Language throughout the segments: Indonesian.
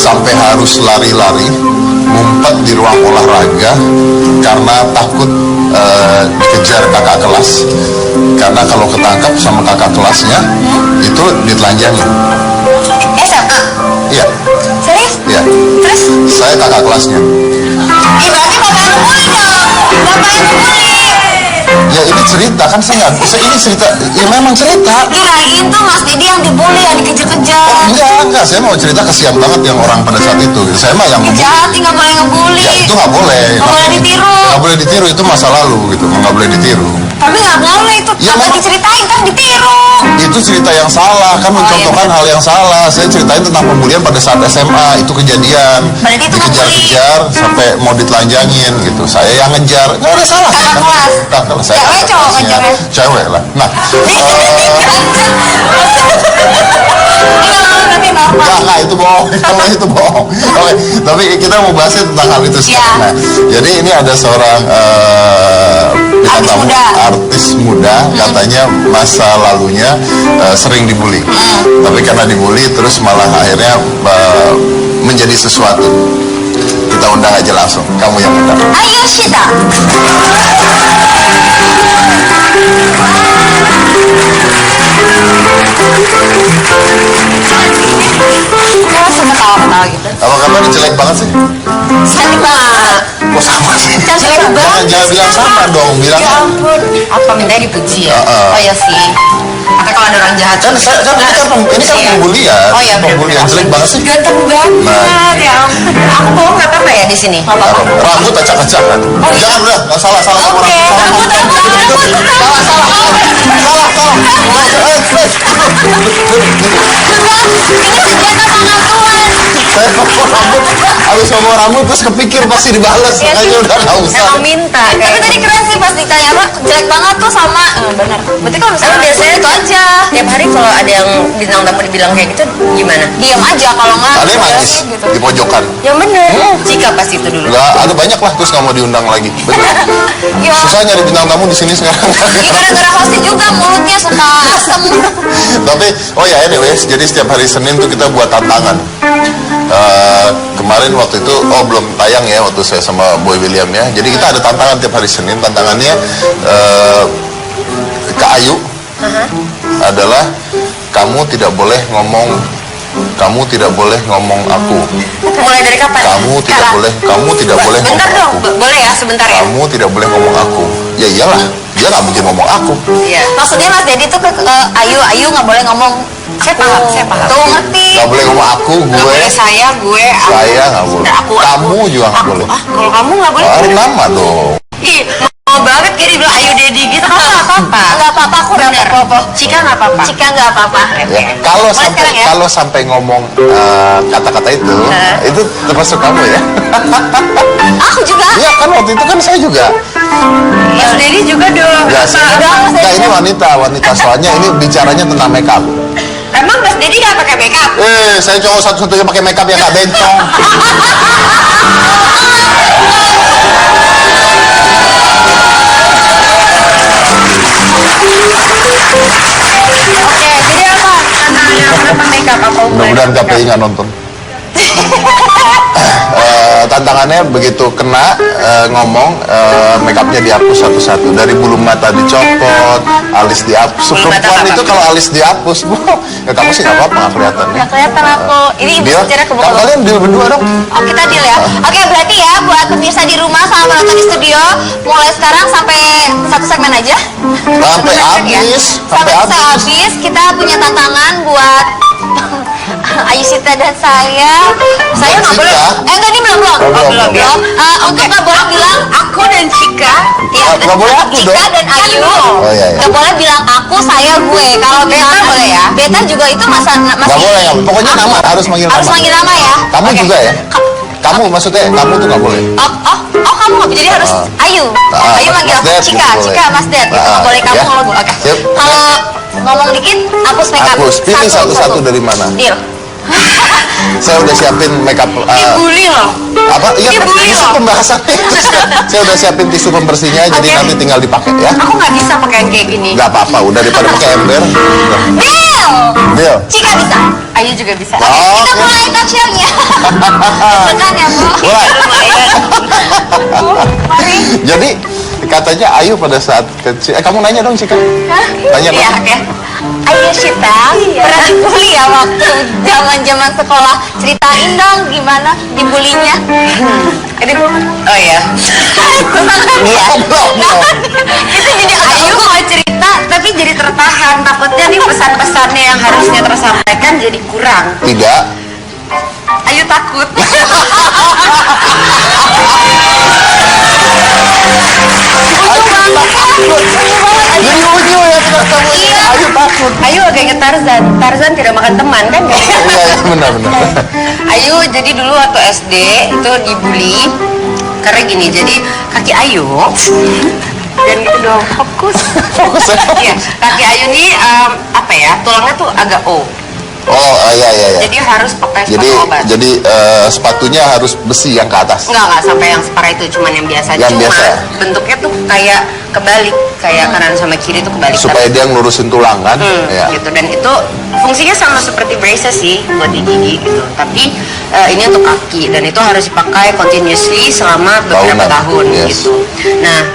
sampai harus lari-lari, ngumpet di ruang olahraga karena takut dikejar kakak kelas. Karena kalau ketangkap sama kakak kelasnya itu ditelanjangin. SMA? Iya. Serius? Iya. Terus? Saya kakak kelasnya. Berarti bapak yang bully dong. Bapak yang bully. Ya ini cerita kan, saya nggak bisa, ini cerita, ya memang cerita. Kirain tuh Mas Didi yang dibully, yang dikejar-kejar. Enggak, saya mau cerita, kasihan banget yang orang pada saat itu. Saya mah yang Jahat, nggak boleh ngebully. ya itu nggak boleh. Nggak boleh ditiru. Nggak boleh ditiru, itu masa lalu gitu, nggak boleh ditiru. Tapi nggak boleh itu, Ya, apa memang- diceritain kan ditiru. Itu cerita yang salah, kan mencontohkan hal yang salah. Saya ceritain tentang pembulian pada saat SMA, itu kejadian. Berarti itu Dikejar-kejar sampai mau ditelanjangin gitu. Saya yang ngejar, nggak ada salah. Kakak kan? kelas. Kakak kelas. Saya Cewek, kakak cowok kelasnya. ngejarnya? Cewek lah. Nah, Tapi normal. Enggak, itu bohong. Kalau itu bohong. Oke, tapi kita mau bahas tentang hal itu sekarang. Iya. Nah, jadi ini ada seorang bintang Artis tamu, muda. artis muda, katanya masa lalunya sering dibully. Tapi karena dibully terus malah akhirnya menjadi sesuatu. Kita undang aja langsung. Kamu yang undang. Ayo Shita. Kok sama tawa-tawa gitu? Apa kabar? Jelek banget sih. Cantik banget. Kok sama sih? Cantik banget. Jangan bilang sama dong, bilang. Ya ampun. Apa minta dipuji ya? Heeh. Oh ya sih. Tapi kalau ada orang jahat Kan ini kan pembulian. Oh iya, Pembulian jelek banget sih. Ganteng banget. Nah. Ya ampun. Aku bohong nggak apa-apa ya di sini? Nggak apa-apa. Rambut acak-acakan. Jangan udah, nggak salah sama Oke. orang. Rambut. Ini senjata pengakuan. Saya ngomong rambut, habis ngomong rambut terus kepikir pasti dibales, makanya udah nggak usah. Emang minta. Tapi tadi keren sih pas ditanya apa jelek banget tuh sama. Benar. Berarti kalau misalnya biasanya itu aja. Tiap hari kalau ada yang bintang tamu dibilang kayak gitu gimana? Diam aja kalau nggak. Ada yang nangis gitu. di pojokan. Yang bener. Cika pasti itu dulu. Nggak, ada banyak lah terus nggak mau diundang lagi. Bener. Ya. Susah nyari bintang tamu di sini sekarang. Ya, gara-gara hostnya juga mulutnya suka asem. Tapi, oh ya anyways, jadi setiap hari Senin tuh kita buat tantangan. Kemarin waktu itu, belum tayang ya waktu saya sama Boy William ya. Jadi kita ada tantangan tiap hari Senin. Tantangannya ke Ayu adalah kamu tidak boleh ngomong aku. Mulai dari kapan? Kamu tidak boleh Bentar ngomong dong, aku. boleh ya sebentar ya? Kamu tidak boleh ngomong aku. Ya iyalah, dia nggak mungkin ngomong aku. Iya. Maksudnya Mas Dedi tuh ke Ayu nggak boleh ngomong. Saya paham. Tuh ngerti. Nggak boleh ngomong aku, Nggak gue. boleh saya, gue, aku. Saya nggak boleh. Aku. Kamu juga nggak boleh. Kalau kamu nggak boleh. Harus nama dong. Ih, mau banget kayak dibilang ayu Dedi gitu. Kamu nggak apa-apa. Nggak apa-apa, aku udah Bener. apa-apa. Cika nggak apa-apa. Cika nggak apa-apa. Ya, kalau Mulai sampai sekarang ya. kalau sampai ngomong kata-kata itu termasuk kamu ya. Aku juga. Iya kan waktu itu kan saya juga. Mas Dedi juga dong. Ya, nah, ini wanita soalnya ini bicaranya tentang makeup. Emang Mas Dedi nggak pakai makeup? Saya cowok satu-satunya pakai makeup yang nggak bencong. Oke, jadi apa? Kenapa makeup apa Mudah-mudahan KPI nggak nonton. Tantangannya begitu kena ngomong makeupnya dihapus satu-satu, dari bulu mata dicopot, alis dihapus. Bulu mata Perempuan apa? itu kalau alis dihapus, ya kamu sih nggak apa-apa, nggak kelihatan ya. Nggak kelihatan aku. Ini ibu Deal? secara kebetulan. Kalian deal berdua dong. Oh kita deal ya. Oke berarti ya buat pemirsa di rumah sama penonton di studio, mulai sekarang sampai satu segmen aja. Sampai habis, Sampai habis kita punya tantangan buat Ayu Sita dan saya. Saya nggak boleh. Enggak ini belum. belum. Untuk nggak boleh bilang Aku dan Cika. ya, Nggak boleh aku Cika dong. dan Ayu. Oh, iya. Nggak boleh bilang aku, saya, gue. Kalau Beta boleh ya? Beta juga itu Nggak boleh ya. Pokoknya nama harus manggil Harus nama. manggil nama ya. Kamu Oke. juga ya. Kamu maksudnya kamu tuh nggak boleh. Oh kamu nggak jadi harus Ayu. Ayu manggil Mas aku Ded Cika, gitu Cika, boleh. Mas Ded. Gitu nggak boleh kamu Ya. kalau gue. Oke. Sip. Kalau ngomong dikit, hapus makeup. Hapus. Pilih satu-satu dari mana. Deal. Saya udah siapin makeup. Dibully loh. Apa? Iya, Dibully tisu loh. pembahasannya. Saya udah siapin tisu pembersihnya, jadi Oke. nanti tinggal dipakai ya. Aku nggak bisa pakaian kayak gini. Nggak apa-apa, udah daripada pakai ember. Deal. Deal. Cika bisa. Ayu juga bisa. Oke, kita Oke. mulai talk show-nya. Tekan ya, Bu. Mulai. Mari. Jadi katanya Ayu pada saat kecil, kamu nanya dong Cika. Tanya Iya, dong. oke. Ayo Sita, pernah dibully ya waktu zaman sekolah. Ceritain dong gimana dibulinya. Oh ya. Itu jadi Ayu mau cerita tapi jadi tertahan. Takutnya nih pesan-pesannya yang harusnya tersampaikan jadi kurang. Tidak. Ayu takut. Jadi lucu ya kamu. Ayu takut. Ayu agak inget Tarzan. Tarzan tidak makan teman kan? Iya, benar-benar. Ayu jadi dulu waktu SD itu dibully karena gini. Jadi kaki Ayu dan gitu dong, fokus. Fokus ya. Iya, kaki Ayu nih apa ya? Tulangnya tuh agak O. Oh, iya. Jadi harus pakai Jadi sepatu obat. sepatunya harus besi yang ke atas. Enggak sampai yang separah itu, cuman yang biasa. Yang Cuma biasa. bentuknya tuh kayak kebalik, kayak kanan sama kiri tuh kebalik. Supaya dia ngelurusin tulang kan. Ya. Gitu. Dan itu fungsinya sama seperti braces sih buat di gigi gitu. Tapi ini untuk kaki dan itu harus dipakai continuously selama beberapa Tahunan. tahun Yes. gitu. Nah,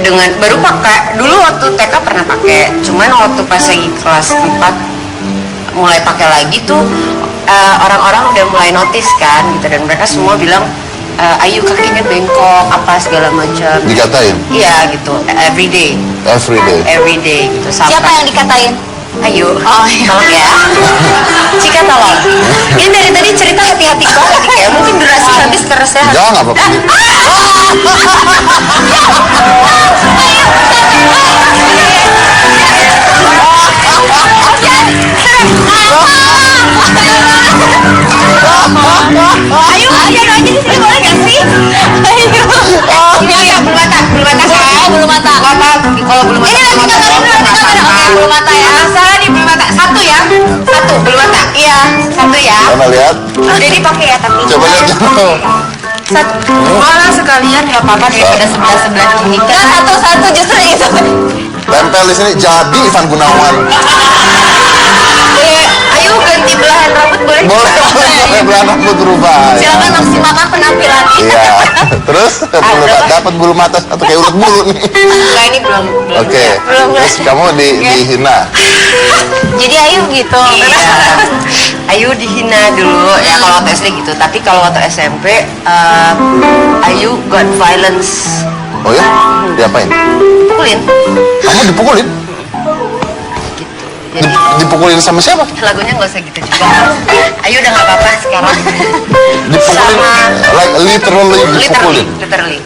dengan baru pakai dulu waktu TK pernah pakai, cuman waktu pas lagi kelas 4 mulai pakai lagi tuh orang-orang udah mulai notice kan gitu, dan mereka semua bilang Ayu kakinya bengkok apa segala macam. Dikatain Iya gitu, every day every day. gitu. Sampai Siapa yang dikatain? Ayu, Oh, iya. tolong ya. Cika tolong. Ini dari tadi cerita hati-hati banget nih, kayak mungkin durasi habis terus ya. Jangan apa-apa. Ayu, aja di sini boleh gak sih? Ayu. Iya, bulu mata kan? Bulu mata. Kalau bulu mata. Ini lagi gambarin dulu, lagi gambarin. Oke, bulu mata ya. Salah nih bulu mata. Satu ya. Satu bulu mata. Iya, satu ya. Coba lihat. Jadi pakai ya tapi. Coba lihat dulu. Satu. Malah sekalian nggak apa-apa daripada sebelah ini. Nah, satu-satu justru itu. Tempel di sini jadi Ivan Gunawan. Ayo ganti belahan rambut boleh? Boleh belahan rambut berubah. Ya. Silakan maksimalkan penampilan. Iya. Terus dapat bulu mata satu kayak ulet bulu nih. Nah ini belum. Oke. Terus kamu dihina. Jadi Ayu gitu. Iya. Ayu dihina dulu ya kalau waktu SD gitu. Tapi kalau waktu SMP, Ayu got violence. Oh ya? Diapain? Pukulin. Kamu dipukulin? Jadi Dipukulin sama siapa? lagunya nggak usah gitu juga. Ayu udah nggak apa-apa sekarang. Dipukulin, Sama- like literally dipukulin. Literally.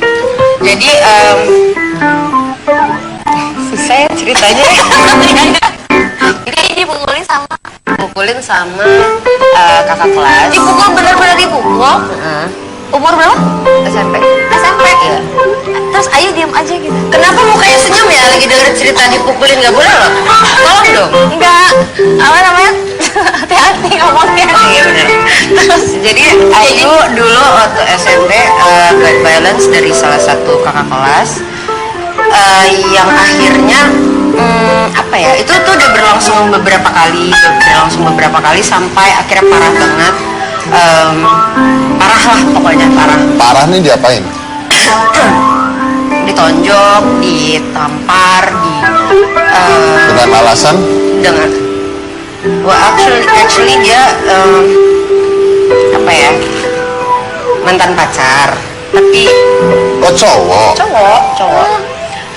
Jadi susah ya ceritanya. Jadi dipukulin sama. Pukulin sama kakak kelas. Dipukul benar-benar dipukul. Umur berapa? SMP. SMP. Iya. Terus Ayu diam aja gitu. Kenapa mukanya senyum ya lagi denger cerita dipukulin, nggak boleh loh? Tolong dong. Enggak. Apa namanya? Hati-hati ngomongnya. Iya benar. Jadi Ayu dulu waktu SMP got violence dari salah satu kakak kelas yang akhirnya apa ya? Itu tuh udah berlangsung beberapa kali sampai akhirnya parah banget. Parah lah pokoknya parah. Parah nih diapain? Ditonjok, ditampar, Dengan alasan dengan actually dia apa ya, mantan pacar tapi cowok. cowok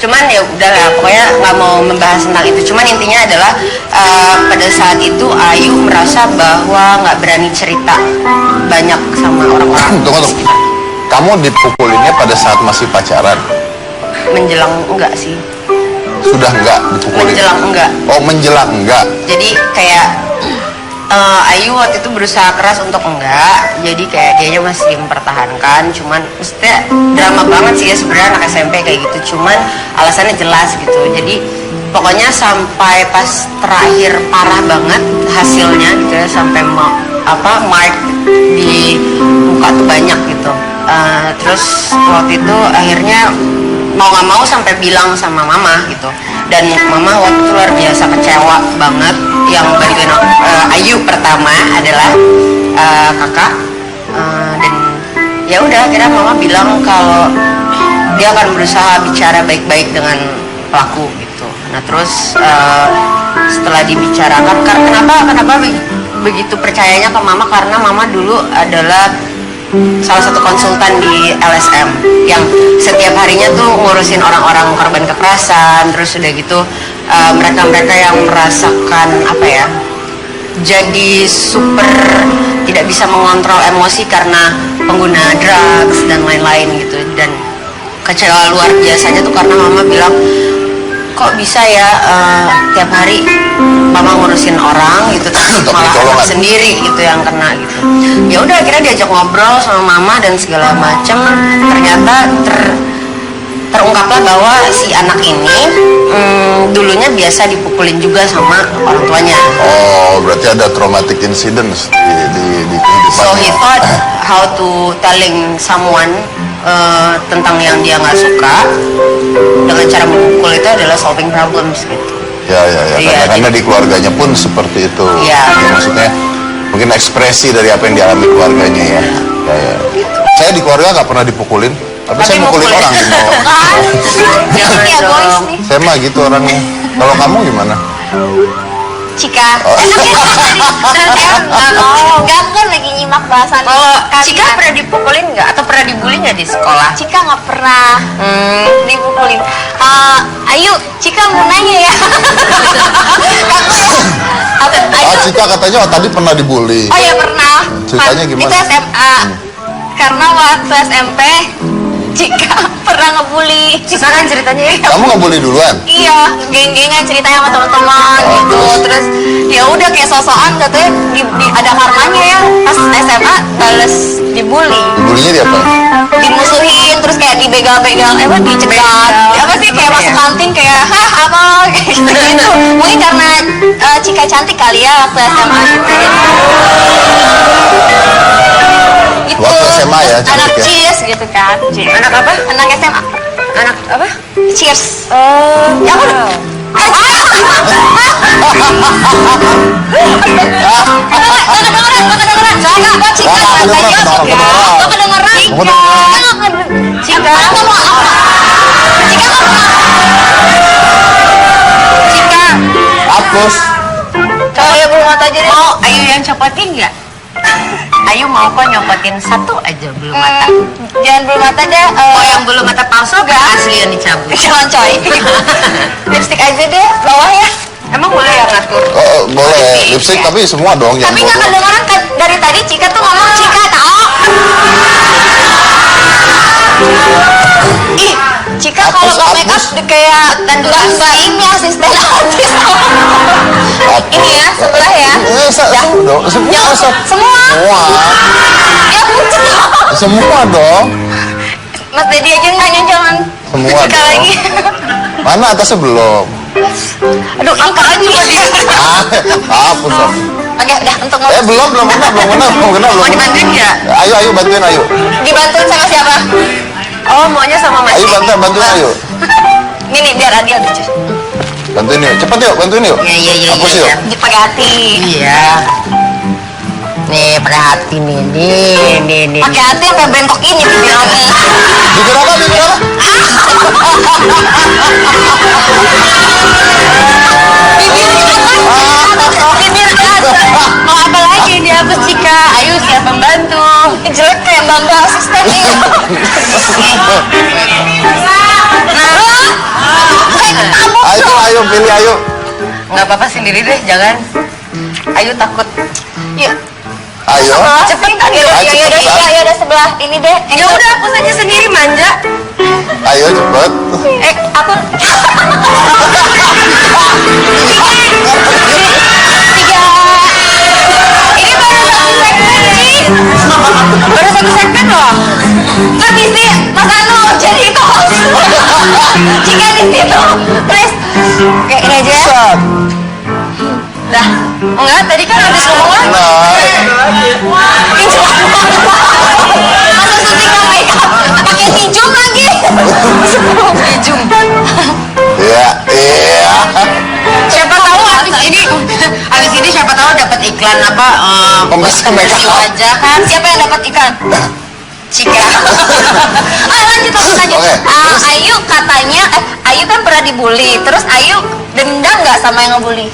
cuman ya udahlah pokoknya nggak mau membahas tentang itu. Cuman intinya adalah pada saat itu Ayu merasa bahwa nggak berani cerita banyak sama orang-orang. Tunggu. Kamu dipukulinnya pada saat masih pacaran? Menjelang enggak sih, Sudah enggak dipukulin? menjelang enggak. Oh, menjelang enggak. Jadi kayak Ayu waktu itu berusaha keras untuk enggak, jadi kayak kayaknya masih mempertahankan. Cuman maksudnya drama banget sih ya sebenarnya anak SMP kayak gitu, cuman alasannya jelas gitu. Jadi pokoknya sampai pas terakhir parah banget hasilnya gitu ya, sampai mark di muka tuh banyak gitu. Terus waktu itu akhirnya mau nggak mau sampai bilang sama mama gitu, dan mama waktu itu luar biasa kecewa banget. Yang bantuin Ayu pertama adalah kakak, Dan ya udah akhirnya mama bilang kalau dia akan berusaha bicara baik-baik dengan pelaku gitu. Nah terus setelah dibicarakan, kenapa begitu percayanya ke mama, karena mama dulu adalah salah satu konsultan di LSM yang setiap harinya tuh ngurusin orang-orang korban kekerasan. Terus udah gitu mereka-mereka yang merasakan apa ya, jadi super tidak bisa mengontrol emosi karena pengguna drugs dan lain-lain gitu. Dan kecewa luar biasanya tuh karena mama bilang, kok bisa ya tiap hari mama ngurusin orang gitu, malah anak sendiri gitu yang kena gitu. Ya udah akhirnya diajak ngobrol sama mama dan segala macam, ternyata terungkaplah bahwa si anak ini dulunya biasa dipukulin juga sama orang tuanya. Oh, berarti ada traumatic incidents di kehidupannya. So he thought how to telling someone tentang yang dia nggak suka dengan cara memukul itu adalah solving problems gitu. Ya. Karena di keluarganya pun seperti itu. Ya. Maksudnya mungkin ekspresi dari apa yang dialami keluarganya ya. Ya. Saya di keluarga nggak pernah dipukulin, tapi saya mukulin orang di bawah. Jangan Ya boys dong. nih. Saya mah gitu orangnya. Kalau kamu gimana? Cika. Enggak, aku kan lagi nyimak bahasan. Kalau kalian. Cika pernah dipukulin nggak atau pernah dibully nggak di sekolah? Cika nggak pernah dipukulin. Ayu, Cika mau nanya ya. Ayu. Cika katanya tadi pernah dibully. Oh ya pernah. Ceritanya gimana? Itu SMA. Karena waktu SMP Cika pernah ngebully. Silakan ceritanya ya. Kamu ngebully duluan? Iya, geng-gengan ceritanya sama teman-teman gitu. Terus ya udah kayak sosokan katanya ada karmanya ya. Pas SMA balas dibully. Dibulinya di apa? Dimusuhin, terus kayak dibegal-begal, dicegat. Apa sih kayak masuk kantin kayak apa gitu. Mungkin karena Cika cantik kali ya waktu SMA gitu. Gitu. Waktu SMA ya, Anak cantik ya? cheers gitu kan. Anak apa? Anak SMA. Anak apa? Cheers. Ya aku Hapus. Kalau ya belum mata aja deh. mau Ayu yang copotin nggak? Ayu mau kok nyopotin satu aja bulu mata. Jangan belum mata deh. Oh yang bulu mata palsu gak asli yang dicabut? Jangan coy. Lipstick aja deh bawah ya. Emang boleh yang ngatur? Oh, boleh lipstick ya. tapi semua dong yang Tapi nggak boleh. kedengeran kan dari tadi Cika tuh ngomong Cika tau. Ih, Cika kalau nggak make up kayak nggak ini asisten artis. Ini ya sebelah ya. Dong, semua. Semua. Ya pucet. Semua dong. Mas Dedi aja nanya jangan. Semua Cika dong. lagi. Mana atasnya belum? Aduh, angka aja ya. Hapus. Oke, udah untuk mau Belum kena. Mau dibantuin nggak? Ayo bantuin ayo. dibantuin sama siapa? Oh maunya sama Mas Ayo Dedi. bantuin ayo. Nih biar adil lucu. Bantuin yuk, cepet yuk, bantuin yuk. Iya. Hapus yuk. Dipakai hati. Iya. Nih pakai hati nih. Pakai hati sampai bengkok ini bibirnya. Bibir apa? Bibir atas. Mau apa lagi dihapus Cika? Ayu siap membantu. Jelek kayak bangga asisten nih. Ayo pilih ayo. Nggak apa-apa sendiri deh, jangan. Ayu takut. Yuk. Ayo. Cepet ya udah sebelah ini deh. Ya udah hapus aja sendiri manja. Ayo cepet. Aku ini baru satu segmen sih. Baru satu segmen loh. Permisi Mas Anu jadi itu host. Jika di situ please. Oke ini aja ya. Sat. Dah. Enggak tadi kan habis ngomong. Masa syuting nggak make up pakai tijung lagi. Tijung. Iya. Siapa tahu habis ini siapa tahu dapat iklan apa Pembersih makeup. wajah kan. Siapa yang dapat ikan? Cika. Lanjut. Oke, Ayu katanya, Ayu kan pernah dibully. Terus Ayu dendam nggak sama yang ngebully?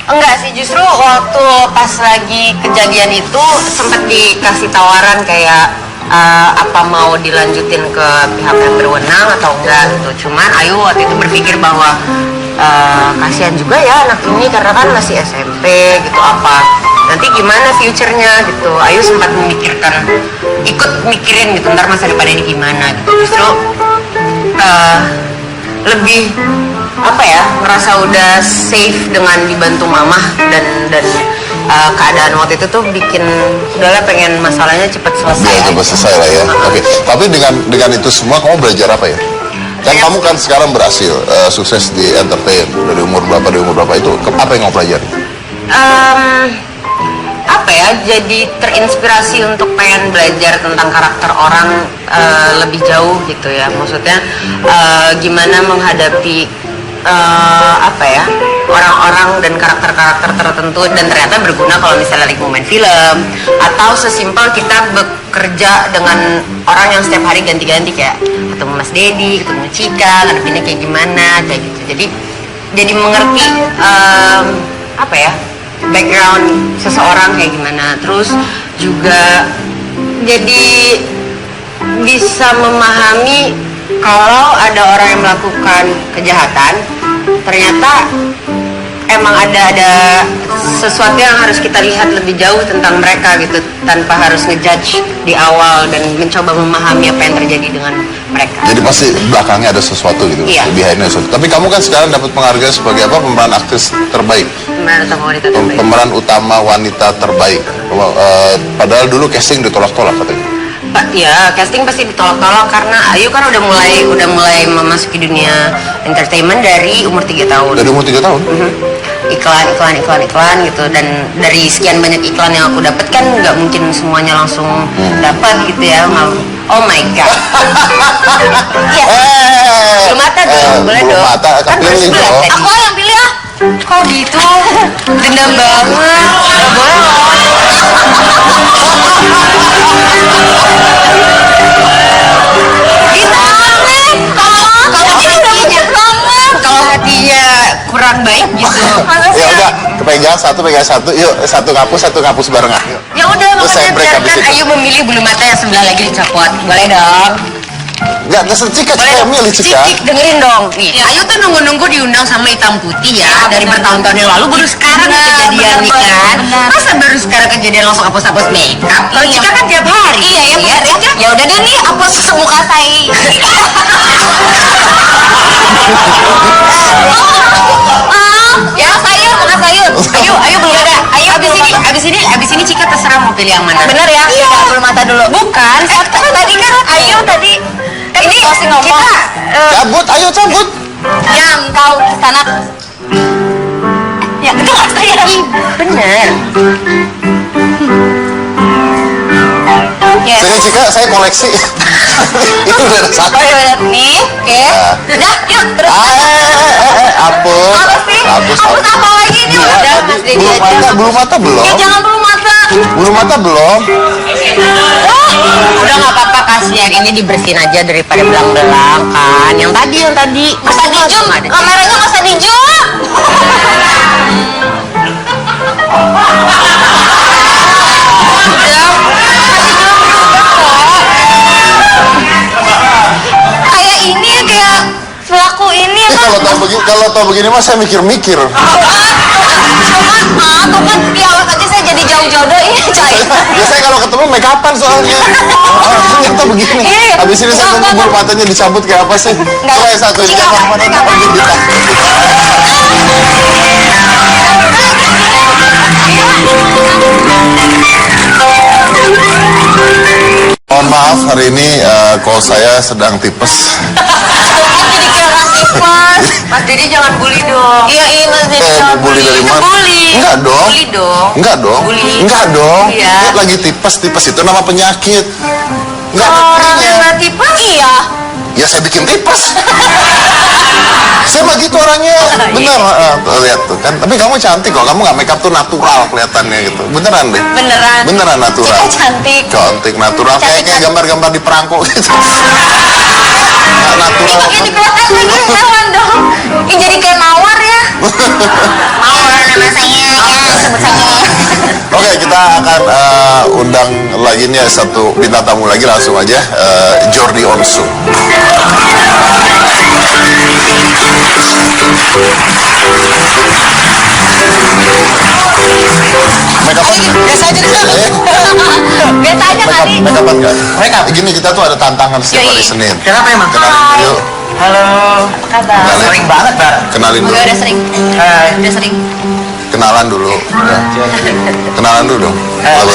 Enggak sih, justru waktu pas lagi kejadian itu sempat dikasih tawaran kayak apa mau dilanjutin ke pihak yang berwenang atau enggak gitu. Cuman Ayu waktu itu berpikir bahwa kasihan juga ya anak ini karena kan masih SMP gitu, apa nanti gimana future-nya gitu. Ayu sempat memikirkan, ikut mikirin gitu ntar masa depan ini gimana gitu. Justru lebih apa ya, ngerasa udah safe dengan dibantu mamah dan keadaan waktu itu tuh bikin udahlah pengen masalahnya cepet selesai. Ya, coba selesai lah ya. Oke. Tapi dengan itu semua kamu belajar apa ya? Kan kamu kan sekarang berhasil sukses di entertain dari umur berapa itu? Apa yang kamu pelajari? Apa ya, jadi terinspirasi untuk pengen belajar tentang karakter orang lebih jauh gitu ya. Maksudnya gimana menghadapi apa ya, orang-orang dan karakter-karakter tertentu, dan ternyata berguna kalau misalnya lagi main film atau sesimpel kita bekerja dengan orang yang setiap hari ganti-ganti, kayak ketemu Mas Dedi, ketemu Cika, ngadepinnya kayak gimana kayak gitu. Jadi mengerti apa ya, background seseorang kayak gimana. Terus juga jadi bisa memahami kalau ada orang yang melakukan kejahatan, ternyata emang ada sesuatu yang harus kita lihat lebih jauh tentang mereka gitu, tanpa harus ngejudge di awal dan mencoba memahami apa yang terjadi dengan mereka. Jadi pasti belakangnya ada sesuatu gitu, Iya. behind-nya sesuatu. Tapi kamu kan sekarang dapat penghargaan sebagai apa? Pemeran aktris terbaik, pemeran utama wanita terbaik. Padahal dulu casting ditolak-tolak katanya. Ya, casting pasti ditolak-tolak karena Ayu kan udah mulai memasuki dunia entertainment dari umur 3 tahun. Dari umur 3 tahun? Iklan gitu, dan dari sekian banyak iklan yang aku dapat kan nggak mungkin semuanya langsung dapat gitu ya. Oh my god. Iya. Belum mata dong, boleh belum dong. mata, Kan pilih harus dong. bilang tadi. Aku yang pilih ah. Kok gitu? Dendam banget. Nggak boleh loh. Kalau hatinya kurang baik gitu. Ya udah, pegang satu, yuk satu ngapus barengan. Yuk. Ya udah, Terus saya makanya break habis biarkan itu. Ayu memilih bulu mata yang sebelah lagi dicopot. Boleh dong. Enggak, terserah Cika yang milih Cika. Cik, dengerin dong. Nih, Ayu tuh nunggu-nunggu diundang sama Hitam Putih ya, dari bertahun-tahun yang lalu, baru sekarang nih kejadian nih kan. Masa baru sekarang kejadian langsung hapus-hapus makeup? Kalau Cika kan tiap hari. Iya ya benar ya. Ya udah deh nih, apa semuka saya. Ya sayur, makan sayur. Ayo belum ada. Ayo abis ini Cika terserah mau pilih yang mana. Bener ya? Iya. Kita belum mata dulu. Bukan. Tadi kan Ayu tadi. Ini masih ngomong. Cabut, ayo cabut. Yang kau sana. Ya itu nggak saya. Bener. Yes. Sini Cika, saya koleksi. Itu udah ada satu. Oh iya nih, oke. Udah, yuk terus. Hapus. Apa sih? Hapus Apa lagi nih? Udah Mas Dedi aja. Bulu mata belum? Ya jangan belum mata. Bulu mata belum? Udah nggak apa-apa, kasihan ini dibersihin aja daripada belang-belang kan. Yang tadi. Masa di zoom? Kameranya masa di zoom? Kayak ini ya, kayak pelaku ini ya kan. Kalau tahu begini mah saya mikir-mikir. Cuman kan di awal aja saya jadi jauh-jauh deh ini coy. Ya saya kalau ketemu make upan soalnya. Ternyata begini. Iya. Habis ini saya tunggu bulu matanya dicabut kayak apa sih? Coba yang satu ini Mohon maaf hari ini call saya sedang tipes. Jadi kayak orang tipes. Mas Dedi jangan bully dong. Iya iya Mas Dedi jangan Bully dari Itu mana? bully. Enggak dong. Bully dong. Enggak dong. Bully. Enggak dong. Iya. Lagi tipes itu nama penyakit. Enggak ada Orang artinya. yang tipes? Iya. Ya saya bikin tipes. Saya mah gitu orangnya, bener. Lihat tuh kan. Tapi kamu cantik kok. Kamu nggak makeup tuh natural kelihatannya gitu. Beneran deh. Beneran. Beneran natural. Cika cantik. Cantik natural. Kayak gambar-gambar di perangko gitu. Nggak natural. Pakai di belakang lagi hewan dong. Ini jadi kayak mawar ya. Mawar nama saya ya, sebut saya. Oke, kita akan undang lagi nih satu bintang tamu lagi, langsung aja Jordi Onsu. Make up Biasa aja deh. Biasa aja kali. make up enggak? Make up. Gini kita tuh ada tantangan setiap hari Yoi. Senin. Kenapa emang? Kenalin yuk. Halo. Kabar. Kenalin. Sering banget, Bar. Kenalin dulu. Udah sering. Udah sering. Kenalan dulu. Ya. Kenalan dulu dong. Halo.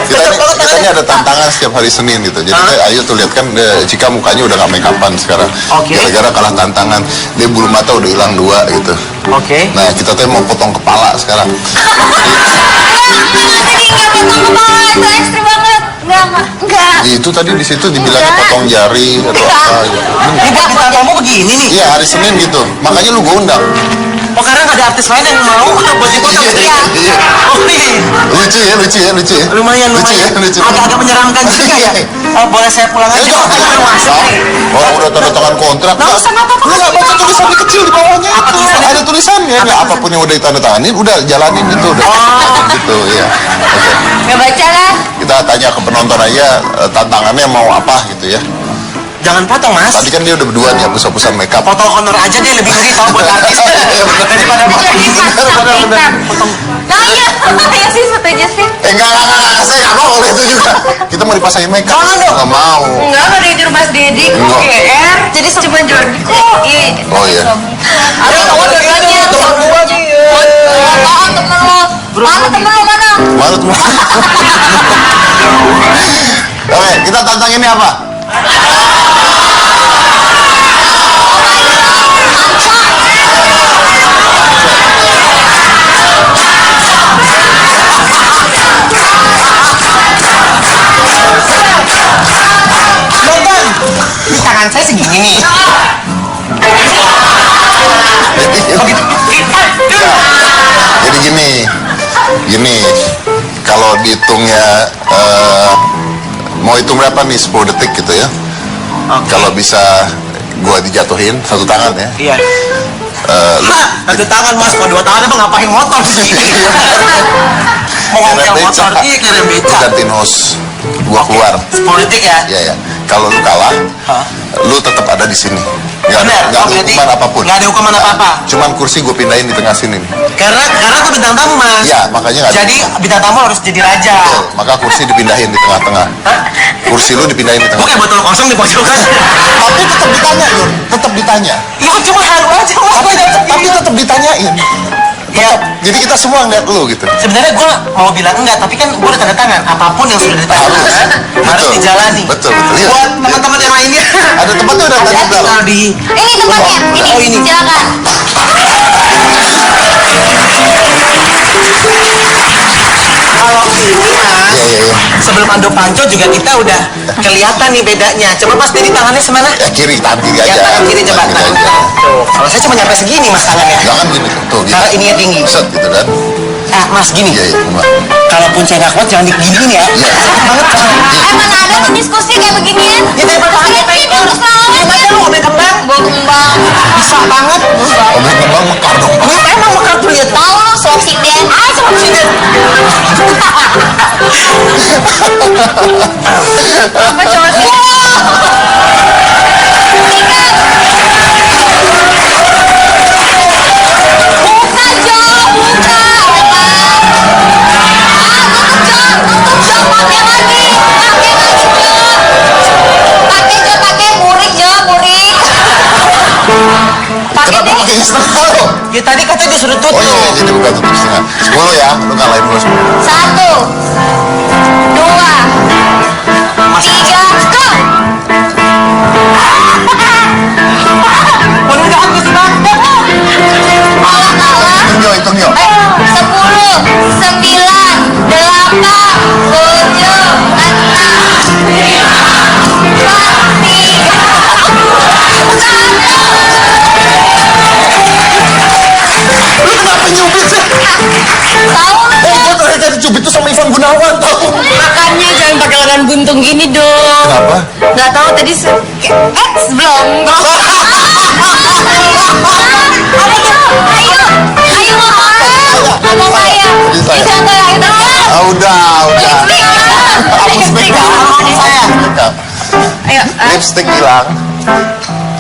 Kita ini ada tantangan setiap hari Senin gitu. Jadi ayo tuh lihat kan Cika mukanya udah gak make upan sekarang. Oke. Gara-gara kalah tantangan, dia bulu mata udah hilang 2 gitu. Oke. Nah kita tuh mau potong kepala sekarang. Tadi nggak potong kepala, itu ekstrim banget. Enggak. Itu tadi di situ dibilangnya Enggak. potong jari atau apa gitu. Ini buat bintang tamu begini nih. Iya hari Senin gitu. Makanya lu gue undang. Oh, karena nggak ada artis lain yang mau buat dipotong. Iya. Oh, nih. Lucu ya, lucu ya, lucu ya. Lumayan. Lucu. Agak menyeramkan juga ya. Oh, boleh saya pulang aja? Jangan, Baru masuk nih. Orang udah tanda tangan kontrak. Nggak usah, nggak apa-apa. Lu nggak baca tulisan di kecil di bawahnya. Apa itu. tulisannya? Ada tulisannya. Nggak apapun yang udah ditandatanganin, udah jalanin itu udah. Gitu ya. Oke. Nggak baca kan? Kita tanya ke penonton aja tantangannya mau apa gitu ya. Jangan potong, Mas. Tadi kan dia udah berdua nih hapus-hapusan makeup. Potong honor aja deh, lebih ngeri tau buat artis. Daripada potong ini. Benar. Nah iya, ya sih setuju sih. Enggak, saya nggak mau itu juga. Kita mau dipasangin makeup. Jangan dong. Nggak mau. Enggak, ada jujur Mas Dedi kok Enggak. GR. Jadi cuma Jordi kok. Oh iya. Ada teman dua-duanya. Teman dua nih. Apaan temen lo? Mana temen lo mana? Malut mau. Oke, kita tantanginnya apa? Nonton. Ini tangan saya segini nih. Oh gitu. Jadi gini, kalau dihitungnya mau hitung berapa nih 10 detik gitu ya. Kalau bisa gua dijatuhin satu tangan ya. Iya. Lu Satu tangan, Mas. Kalau 2 tangan emang ngapain motor sih? Mau ngomel motor, iya kira Lu beca. gantiin host, gua keluar. 10 detik ya? Iya ya. Kalau lu kalah, Hah? lu tetap ada di sini. Nggak Benar, ada oh, berarti hukuman apapun. nggak ada hukuman apa-apa. Cuman kursi gue pindahin di tengah sini nih. Karena aku bintang tamu, Mas. Iya, makanya nggak ada. Jadi bintang tamu harus jadi raja. Betul, maka kursi dipindahin di tengah-tengah. Kursi lu dipindahin di Gue tengah. kayak botol kosong di pojokan. Tapi tetap ditanya, Yur. Tetap ditanya. Ya cuma halu aja, Mas. Tapi tetap ditanyain. Ya, Jadi kita semua ngeliat lu gitu. sebenarnya gue mau bilang enggak, tapi kan gue udah tanda tangan. Apapun yang sudah ditandatangan harus Betul. dijalani. Betul. Iya. Buat teman-teman yang lainnya. Ada tempatnya udah tadi Tinggal dalam. di Ini tempatnya. Oh, ini. Silakan. kalau ini, Mas. Iya. Sebelum Ando Panco juga kita udah kelihatan nih bedanya. Coba Mas Dedi tangannya semana? Ya kiri, tangan kiri aja. Ya tangan kiri coba. Tangan kiri aja. Tuh, kalau saya cuma nyampe segini Mas tangannya. Jangan gini tuh. Tuh, Karena ininya tinggi. Set gitu kan. Ah, Mas gini. Iya, iya. Cuma. Kalaupun saya nggak kuat jangan diginiin ya. Iya. Sakit banget tangan. Mana ada tuh diskusi kayak beginian? Ya daripada Terus pakai lihat ini urus lawan. Diam aja lu ngomong kembang. Bawa kembang. Bisa banget. Omong kembang mekar dong. Emang mekar tuh ya. Tahu lo swab sinden. Swab sinden. Apa cowok sih? Buka Jo, buka. Tutup Jo, pakai lagi Jo. Pakai Jo, pakai burik Jo, burik. Pakai Kenapa deh. pakai setengah lo? Ya tadi katanya disuruh tutup. Oh iya, jadi bukan tutup setengah. 10 ya, lu ngalahin gue 10. 1, 2, 3, go. Udah nggak habis banget. Kalah. Hitung yo. 10, 9, 8, 7, 6, 5, 4, 3, jangan buntung gini dong. Kenapa? Nggak tahu tadi belum. Apa tuh? Ayo ngomong saya. Dicontoh yang itu. Udah. Lipstick. Ayo. Lipstick hilang.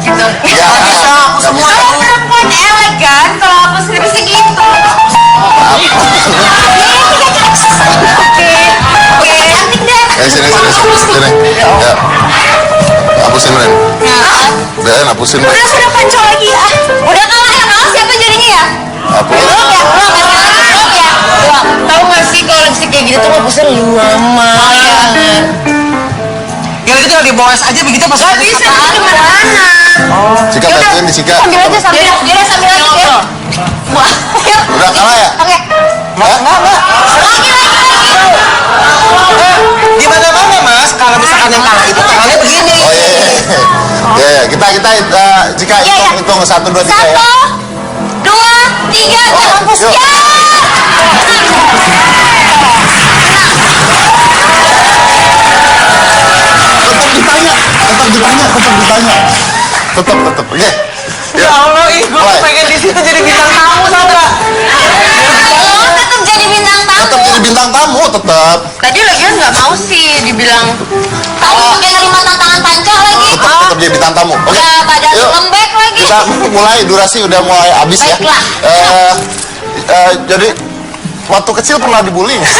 Gitu. Ya. Aku semua Kalau perempuan elegan, kalau aku lipstick gitu. Oke, cantik deh. Sini. Ya. Hapusin, Ren. Udah, hapusin, Ren. Sudah panco lagi ya. Udah kalah yang kalah siapa jadinya ya? Hapus. Belum ya? tahu nggak sih kalau lipstick kayak gitu tuh ngapusnya lama. Ya itu tinggal dibawa aja begitu pas Gak bisa, itu gimana? Cika bantuin di Cika. Sambil aja, sambil lagi ya. Wah, yuk. Udah kalah ya? Oke. Enggak. Di mana-mana Mas, kalau misalkan yang kalah itu tangannya begini. Oh iya. Ya, kita Cika hitung 1, 2, 3 ya. 1, 2, 3, hapus Yuk. ya. Tetap ditanya. Tetap. Oke. Ya Allah, gue Mulai. pengen di situ jadi bintang tamu tau nggak? Lo tetap jadi bintang tamu. Tetap jadi bintang tamu, tetap. Tadi lagian nggak mau sih dibilang. Kamu pakai nerima tantangan panca lagi. Tetap jadi bintang tamu. Oke. Ya, badan Yuk. lembek lagi. Kita mulai, durasi udah mulai habis ya. Baiklah. Jadi waktu kecil pernah dibully nggak?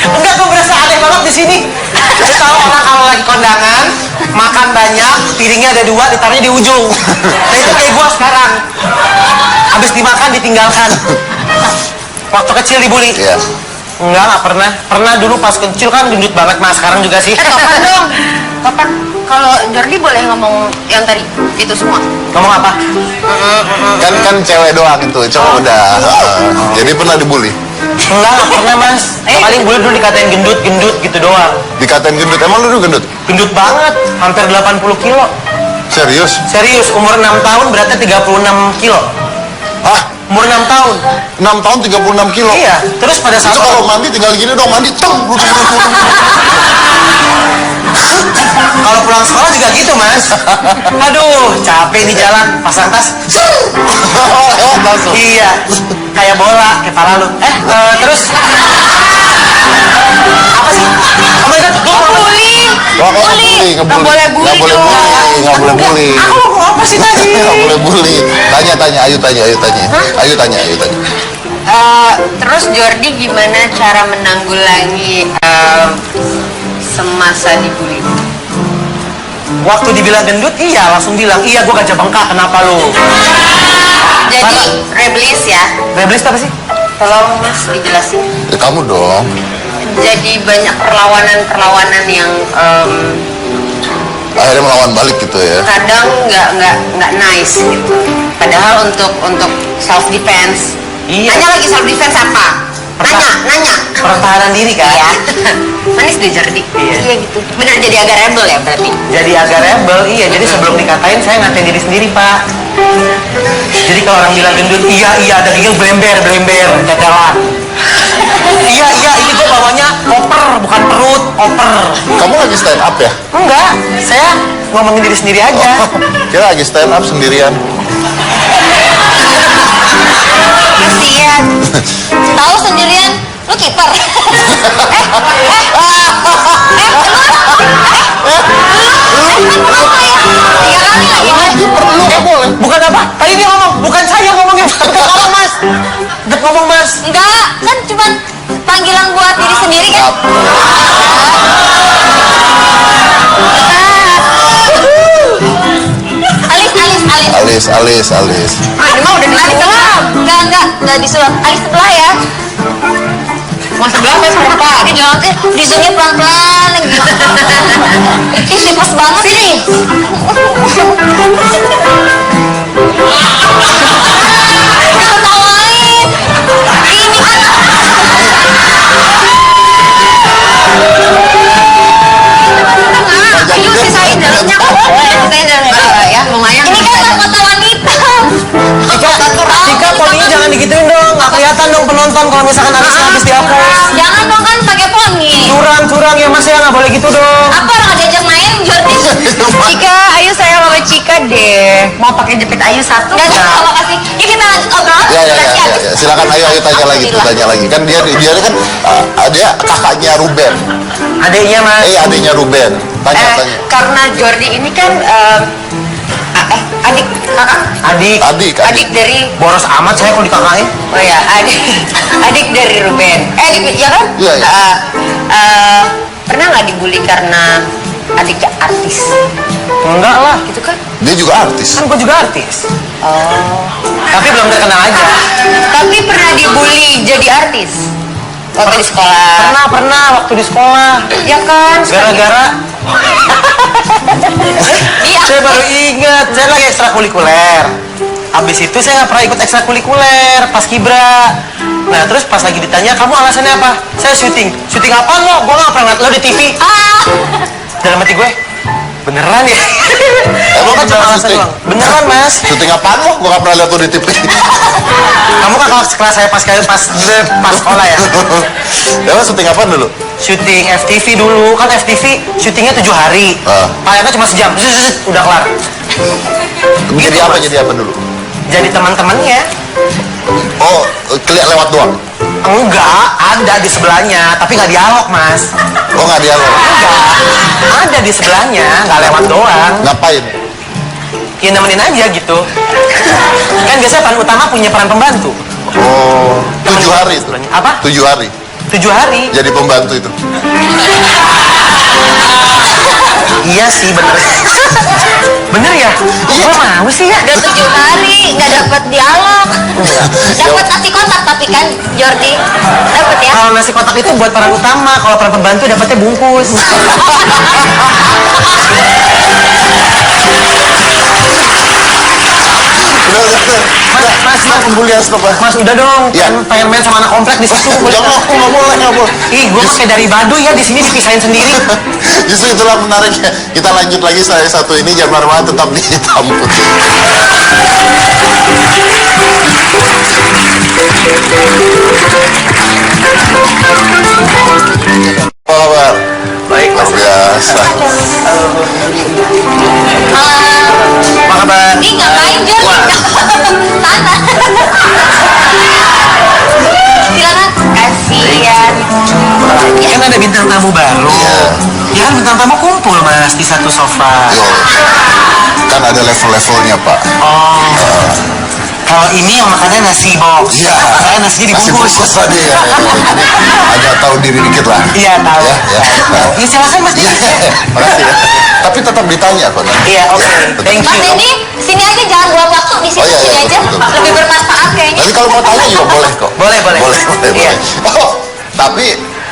Enggak, gue berasa aneh banget di sini. Lu tahu orang kalau lagi kondangan, makan banyak, piringnya ada 2, ditaruhnya di ujung. Nah itu kayak gue sekarang. Habis dimakan ditinggalkan. Waktu kecil dibully. Iya. Nggak pernah. Pernah dulu pas kecil kan gendut banget Mas, sekarang juga sih. Topan dong. Topan. Kalau Jordi boleh ngomong yang tadi itu semua. Ngomong apa? Kan cewek doang itu, cowok udah. Jadi pernah dibully. Nggak pernah Mas. Paling bully dulu dikatain gendut gitu doang. Dikatain gendut. Emang lu dulu gendut? Gendut banget, hampir 80 kilo. Serius? Serius, umur 6 tahun berarti 36 kilo. Ah, Umur 6 tahun. 6 tahun 36 kilo. Iya, terus pada saat Itu kalau mandi tinggal gini dong, mandi kalau pulang sekolah juga gitu Mas. Aduh, capek di jalan, pasang tas. langsung. Iya, kayak bola, kayak pala lu. Terus apa sih? Oh my god, Bully. Wah, kok ngebully? Nggak boleh bully Nggak boleh dong. bully, nggak boleh bully. aku mau apa sih tadi? Nggak boleh bully. Tanya, ayo tanya. Ayo tanya. Terus Jordi gimana cara menanggulangi semasa dibully? Waktu dibilang gendut, iya langsung bilang, iya gua gajah bengkak, kenapa lu? Jadi reblis ya. Reblis apa sih? Tolong Mas dijelasin. Ya, kamu dong. Jadi banyak perlawanan yang Akhirnya melawan balik gitu ya. kadang nggak nice gitu. Padahal untuk self defense. Iya. Nanya lagi self defense apa? Nanya. Pertahanan diri kan? Iya. Manis deh Jordi. Iya. Gitu. Benar jadi agak rebel ya berarti. Jadi agak rebel, iya. Jadi sebelum dikatain, saya ngatain diri sendiri, Pak. Jadi kalau orang bilang gendut, iya, ada gigil blember, tetelan. Iya, ini gue bawanya koper, bukan perut, koper. Kamu lagi stand up ya? Enggak, saya ngomongin diri sendiri aja. Kira lagi stand up sendirian. Kasian. Tahu sendirian, lu kiper. Bukan apa? Tadi dia ngomong, bukan saya ngomongin. Ngomong Mas. Ngomong Mas. Enggak, kan cuma panggilan buat diri sendiri kan. Alis. Emang udah disulap? Enggak disulap. Alis sebelah ya. Mau sebelah apa apa? Ini jangan di zoomnya pelan-pelan gitu. Ih, tipes banget sih. Diketawain. Ini kan. Ayo sisain dalamnya. Sisain dalamnya ya. Lumayan. Ini kan mahkota wanita. Cika, poninya jangan digituin dong. Nggak kelihatan dong penonton kalau misalkan habis dihapus. Jangan dong kan pakai poni. Curang ya Mas ya, nggak boleh boleh gitu dong. Apa orang diajak main Jordi? Cika, ayo saya sama Cika deh. Mau pakai jepit Ayu satu? Gak usah, makasih. Ya kita lanjut obrolan. Ya, Durasi habis. silakan ayo tanya lagi tuh, tanya lagi. Kan dia kan dia kakaknya Ruben. Adiknya Mas. Adiknya Ruben. Tanya. Karena Jordi ini kan adik kakak. Adik. Dari Boros amat saya kalau dikakain. Oh ya, adik dari Ruben. Ya kan? Iya. Pernah nggak dibully karena adiknya artis? Enggak lah. Gitu kan? Dia juga artis. Kan gue juga artis. Oh. Tapi belum terkenal aja. Tapi pernah dibully jadi artis? Waktu di sekolah. Pernah waktu di sekolah. Ya kan? Gara-gara Iya. saya baru ingat, saya lagi ekstrakurikuler. Habis itu saya nggak pernah ikut ekstrakurikuler pas kibra. Nah terus pas lagi ditanya, kamu alasannya apa? Saya syuting. Syuting apaan lo? Gue nggak pernah ngeliat lo di TV. Dalam hati gue, beneran ya? Emang Kan cuma beneran alasan syuting? doang. Beneran Mas. Syuting apaan lo? Gua gak pernah lihat tuh di TV. Kamu kan kelas saya pas sekolah ya. Emang syuting apaan dulu? Syuting FTV dulu, kan FTV syutingnya 7 hari. Tayangnya cuma sejam, udah kelar. Jadi apa dulu? Jadi teman-temannya. Oh, kelihatan lewat doang? Enggak, ada di sebelahnya, tapi nggak dialog Mas. Oh, nggak dialog? Enggak, ada di sebelahnya, nggak lewat doang. Ngapain? Ya nemenin aja gitu. Kan biasanya peran utama punya peran pembantu. Oh, 7 hari itu? Apa? 7 hari? 7 hari. Jadi pembantu itu? Iya sih, bener. Bener ya? Gue mau sih ya. Udah 7 hari nggak dapat dialog. Dapat nasi kotak tapi kan Jordi dapat ya. Kalau nasi kotak itu buat peran utama, kalau peran pembantu dapetnya bungkus. Mas, pembulian stop lah. Mas udah dong, Iya. pengen main sama anak komplek di situ. Nggak boleh. Ih, gue pakai dari Baduy ya, di sini dipisahin sendiri. Justru itulah menariknya. Kita lanjut lagi saya satu ini, Jamar Rahman tetap di hitam putih. Apa kabar? Baik, Luar biasa. Apa kabar? Ini ngapain Jordi? Sana. Silakan. Kasian. Kan ada bintang tamu baru. Iya. Ya kan bintang tamu kumpul Mas di satu sofa. Yo. Kan ada level-levelnya, Pak. Oh. Kalau ini yang makannya nasi box. Iya. Saya nasinya Nasi dibungkus. bungkus tadi ya. Agak tahu diri dikit lah. Iya tahu. Ya. Ya silakan Mas. Iya, makasih ya. Tapi tetap ditanya kok nanti. Iya, oke. tetap. Thank Mas you. Denny, sini aja jangan buang waktu di sini, Oh, iya, sini iya, aja. betul. Lebih bermanfaat kayaknya. Nanti kalau mau tanya juga boleh kok. Boleh. Iya. Oh, tapi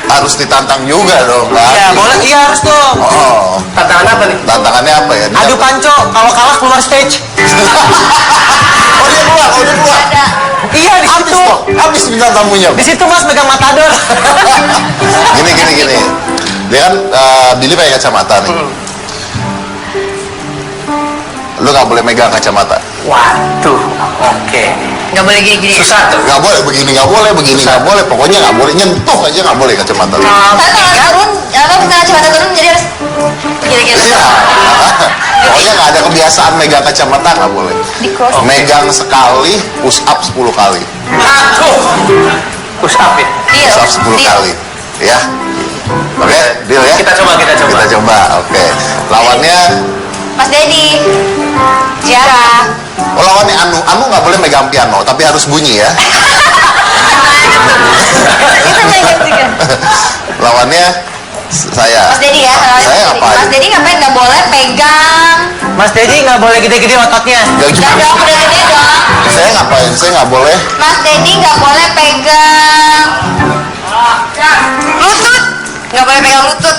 harus ditantang juga dong. Iya, boleh. Iya harus dong. Oh, Tantangan apa nih? tantangannya apa ya? Adu panco, kalau kalah keluar stage. Oh, dia keluar. Ada. Iya di Habis situ. kok. Habis bintang tamunya. Di situ Mas megang matador. Gini. Dia kan Billy pakai kacamata nih. Lu nggak boleh megang kacamata. Waduh, oke. Nggak boleh gini-gini. Susah tuh. Nggak boleh begini, nggak boleh. Pokoknya nggak boleh nyentuh aja, nggak boleh kacamata. lu. Tapi kalau turun, apa misalnya kacamata turun jadi harus gini-gini. Iya. Pokoknya nggak ada kebiasaan megang kacamata, nggak boleh. Di cross. Megang sekali, push up 10 kali. Aku. Push up ya. Deal. Push up 10 Deal. kali. Ya. Oke, deal ya? Kita coba. Kita coba, oke. Lawannya, Mas Dedi. Ciara. oh lawannya Anu nggak boleh megang piano, tapi harus bunyi ya. Itu megang juga. Lawannya saya. Mas Dedi ya. Saya ngapain? Mas Dedi ngapain nggak boleh pegang. Mas Dedi nggak boleh gede-gede ototnya. Nggak juga. Nggak dong, udah gede dong. Saya ngapain? Saya nggak boleh. Mas Dedi nggak boleh pegang lutut. Nggak boleh pegang lutut.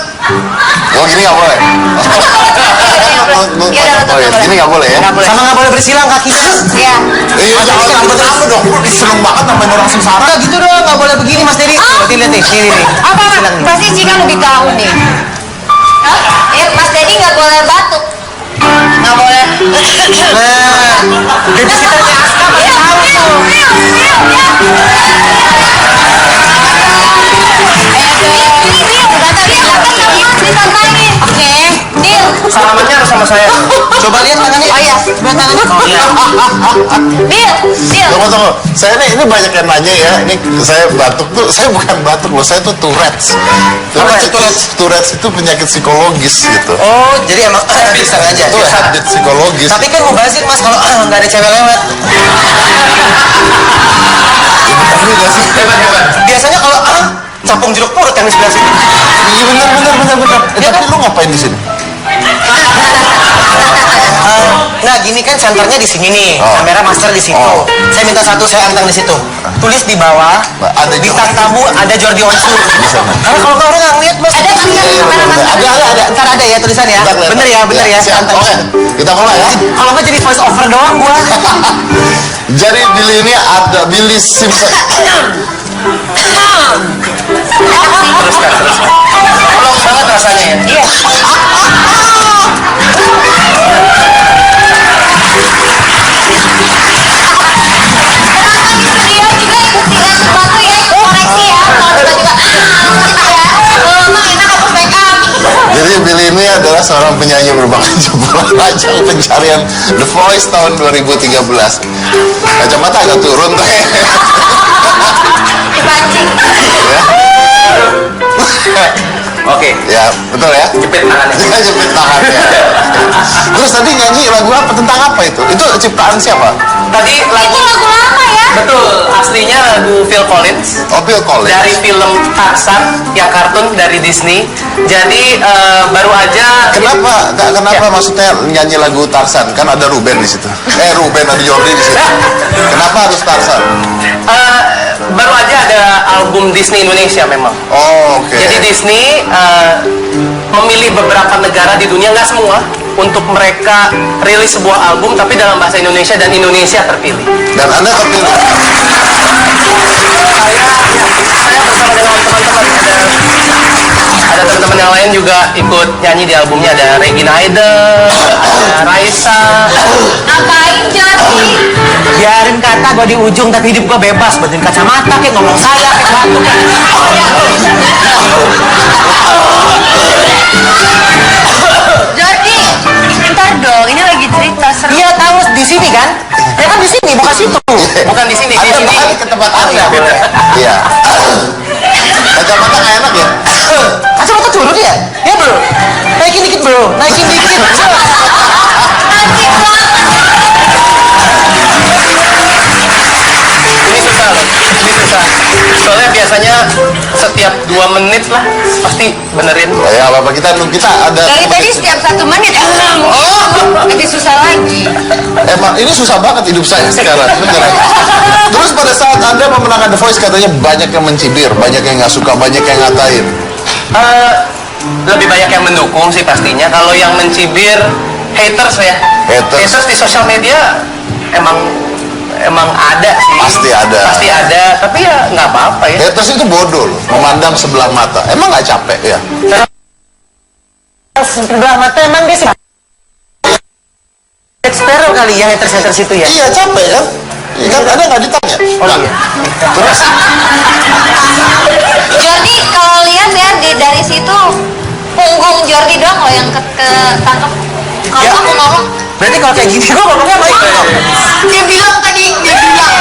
Oh gini nggak boleh. Iya, udah, lutut Oh, ya, nggak boleh. gini nggak boleh ya? Nggak boleh. Sama nggak boleh bersilang kakinya. Iya. Iya, jangan dong. Seneng banget namanya orang sengsara. Nggak gitu dong, nggak boleh begini Mas Dedi. Berarti lihat nih, ini nih. Apa? Silang nih. Pasti Cika lebih tahu nih. Hah? Ya, Mas Dedi nggak boleh batuk. Nggak boleh. Nah, babysitternya Aska baru tahu tuh. disantain. Oke, deal. Salamannya harus sama saya. Coba lihat tangannya. Oh iya, Lihat tangannya. Oh iya. deal. Tunggu. Saya ini banyak yang nanya ya. Ini saya batuk tuh, saya bukan batuk loh, saya tuh Tourette's. Touret's itu penyakit psikologis gitu. Oh, jadi emang bisa aja. Itu habit psikologis. Tapi kan mubazir Mas kalau nggak ada cewek lewat. Ini nggak sih? Hebat. Biasanya kalau capung jeruk purut yang di sebelah sini. Iya benar. Tapi lu ngapain di sini? Nah gini kan senternya di sini nih, Oh. kamera master di situ. Oh. Saya minta satu, saya anteng di situ. Tulis di bawah, Ada bintang Jordi. tamu ada Jordi Onsu. Di sana. Karena kalau nggak orang nggak ngeliat Mas. Ada kamera master. Ada. Ntar ada ya tulisan ya. Bener ya. Siap. Anteng. Oke, kita mulai ya. Kalau nggak jadi voice over doang gua. Jadi Billy ini ada Billy Simpson. Teruskan. Tolong banget rasanya ya. Iya. Dia juga ikutin sesuatu ya, koreksi ya. Kalau tiba-tiba gitu ya. Emang enak hapus make up. Jadi Billy ini adalah seorang penyanyi berbakat jebolan ajang pencarian The Voice tahun 2013. Kacamata agak turun tuh. Dipancing. Oke. Ya, betul ya? Jepit tangannya. Dia jepit tangannya. Terus tadi nyanyi lagu apa? Tentang apa itu? Itu ciptaan siapa? Tadi Itu lagu lagu lama ya. betul aslinya lagu Phil Collins. Oh, Phil Collins. Dari film Tarzan yang kartun dari Disney. Jadi baru aja. Kenapa maksudnya nyanyi lagu Tarzan? Kan ada Ruben di situ. Ruben ada Jordi di situ. Kenapa harus Tarzan? Baru aja ada album Disney Indonesia memang. Oh, oke. Jadi Disney memilih beberapa negara di dunia, nggak semua, untuk mereka rilis sebuah album tapi dalam bahasa Indonesia dan Indonesia terpilih. Dan Anda terpilih. Saya bersama dengan teman-teman ada teman-teman yang lain juga ikut nyanyi di albumnya, ada Regina Idol, ada Raisa. Ngapain Jordi? Biarin kata gue di ujung tapi hidup gue bebas, benerin kacamata kayak ngomong saya kayak batu Jordi, ntar dong, ini lagi cerita seru. Iya tahu di sini kan? Ya kan di sini bukan situ. Bukan di sini, di Anda sini. balik ke tempat Anda, boleh. Iya. Kacamata nggak enak ya? Kacamata turun ya? Ya bro. Naikin dikit bro, naikin dikit. Anjing banget. Ini susah loh, ini susah. Soalnya biasanya setiap 2 menit lah pasti benerin. Oh, ya, apa kita ada. Dari tadi setiap 1 menit. Lebih susah lagi. Emang ini susah banget hidup saya sekarang, beneran. Terus pada saat Anda memenangkan The Voice katanya banyak yang mencibir, banyak yang nggak suka, banyak yang ngatain. Lebih banyak yang mendukung sih pastinya. Kalau yang mencibir haters ya. Haters. Di sosial media emang ada sih. Pasti ada. Pasti ada. Tapi ya nggak apa-apa ya. Haters itu bodoh loh, memandang sebelah mata. Emang nggak capek ya? Sebelah mata emang dia sih. Eksperimen kali ya haters itu ya. Iya capek kan? Iya kan Anda nggak ditanya. Oh iya. Terus Jordi kalau lihat ya dari situ punggung Jordi doang loh yang ketangkep. Kalau Ya. aku ngomong, Berarti kalau kayak gini gua ngomongnya baik. dia bilang tadi dia bilang.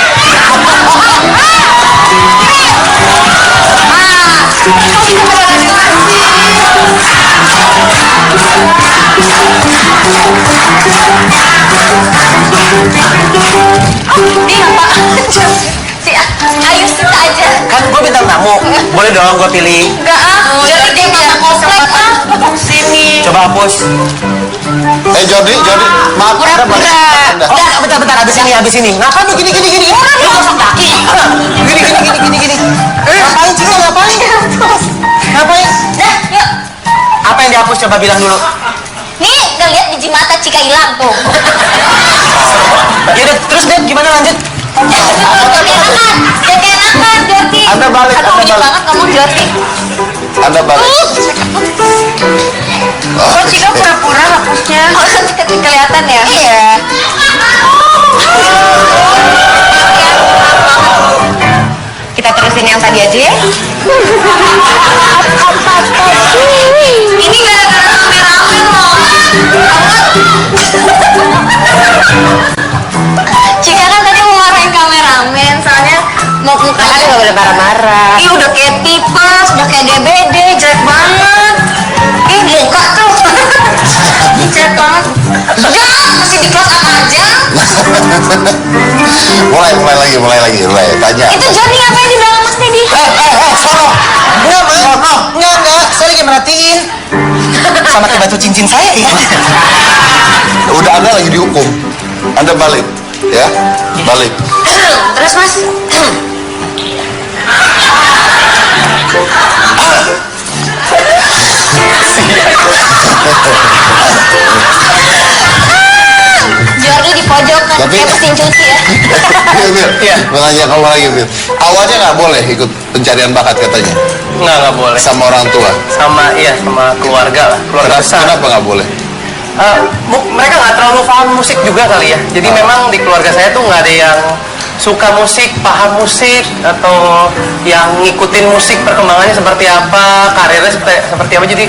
Dia apa? Si Ayu Sita aja. Kan gua bintang tamu. Boleh dong gua pilih. Enggak jadi dia bilang komplek sini. Coba hapus. Jordi, maaf Anda balik. Anda. Oh, bentar, abis ini. Ngapain lu gini? Lu gosok kaki. Gini. Ngapain Cika, ngapain? Ngapain? Dah, yuk. Apa yang dihapus coba bilang dulu. Nih, nggak lihat biji mata Cika hilang tuh. Ya udah, terus deh gimana lanjut? Jadi enakan, Jordi. Anda balik, Aduh, Anda unik balik. banget ngomong Jordi. Anda balik. Kok Cika pura-pura hapusnya? Oh, kelihatan ya? Iya. Kita terusin yang tadi aja ya. Ini marah-marah. Ih udah kayak tipes, udah kayak DBD, jelek banget. Ih muka tuh. Ih jelek banget. Ya masih di kelas apa aja? mulai lagi, tanya. Itu Johnny ngapain di belakang Mas Teddy? Sono. Enggak. Saya lagi merhatiin. Sama kayak batu cincin saya ya. Udah Anda lagi dihukum. Anda balik, ya, balik. Terus Mas? Jordi di pojokan, Tapi- kayak mesin cuci ya. Bir, Iya. mau nanya kamu lagi, Bir. Awalnya nggak boleh ikut pencarian bakat katanya, Nggak boleh. sama orang tua. Sama keluarga lah, keluarga besar. Kenapa nggak boleh? Mereka nggak terlalu paham musik juga kali ya. Jadi memang di keluarga saya tuh nggak ada yang suka musik, paham musik, atau yang ngikutin musik perkembangannya seperti apa, karirnya seperti apa. Jadi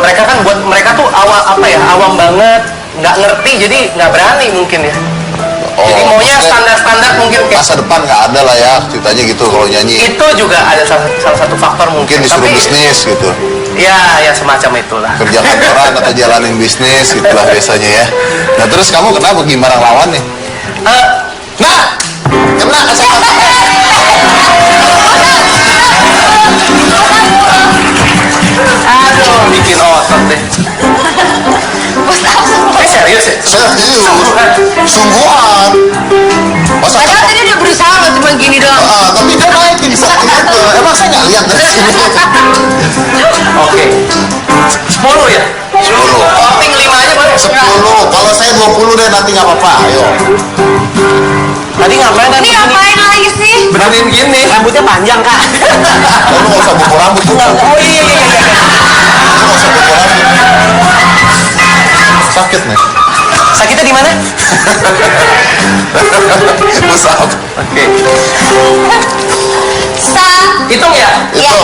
mereka kan buat mereka tuh awam banget, nggak ngerti, jadi nggak berani mungkin ya. Jadi maunya maksudnya standar-standar mungkin kayak masa depan nggak ada lah ya ceritanya gitu kalau nyanyi. itu juga ada salah satu faktor Mungkin mungkin. disuruh bisnis gitu, Ya semacam itulah. kerja kantoran atau jalanin bisnis gitulah biasanya ya. Nah terus kamu kenapa gimana lawannya? Eh, Nah, kena kacamata. Aduh, bikin otot deh. Serius ya? Serius, sungguhan. Masa Padahal tadi udah berusaha loh cuma gini doang. tapi dia naikin satu itu. Emang saya nggak lihat dari sini. Oke. 10 ya? 10. Voting 5 aja boleh? 10. Kalau saya 20 deh nanti nggak apa-apa. Ayo. Tadi ngapain Ini ngapain lagi sih? beraniin gini? Rambutnya panjang, Kak. Lu nggak usah buku rambut. Lu nggak Oh iya. usah buku rambut. Sakit nih. Sakitnya di mana? Usah. Oke. Hitung Hitung ya? Itu.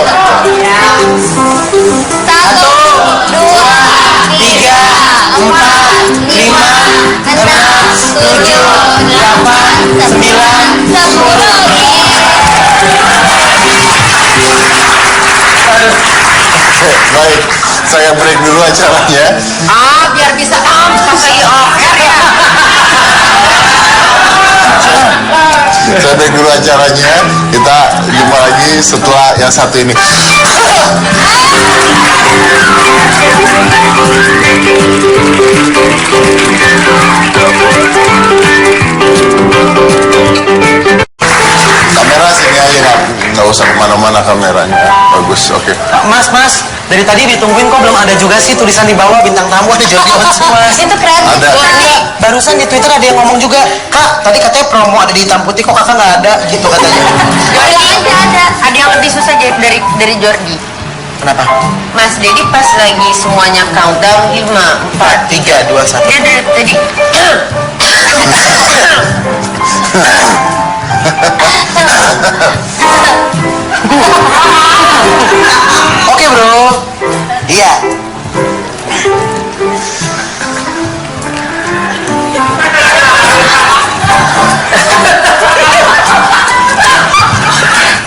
Satu, dua, tiga, empat, lima, enam, tujuh, delapan, sembilan, 10. Baik, saya break dulu acaranya. Biar bisa pas lagi OR ya. Saya break dulu acaranya. Kita jumpa lagi setelah yang satu ini. Kamera sini aja, nggak usah kemana-mana kameranya. Bagus, oke. Mas, dari tadi ditungguin kok belum ada juga sih tulisan di bawah bintang tamu ada Jordi Onsu, Mas. Itu kreatif. Ada. Johnny. Barusan di Twitter ada yang ngomong juga, Kak, tadi katanya promo ada di hitam putih kok kakak nggak ada, gitu katanya. Bilang aja ada. Ada yang lebih susah dari Jordi. Kenapa? Mas Dedi pas lagi semuanya countdown 5, 4, 3, 2, 1. dia dari tadi. Oke, bro. Iya.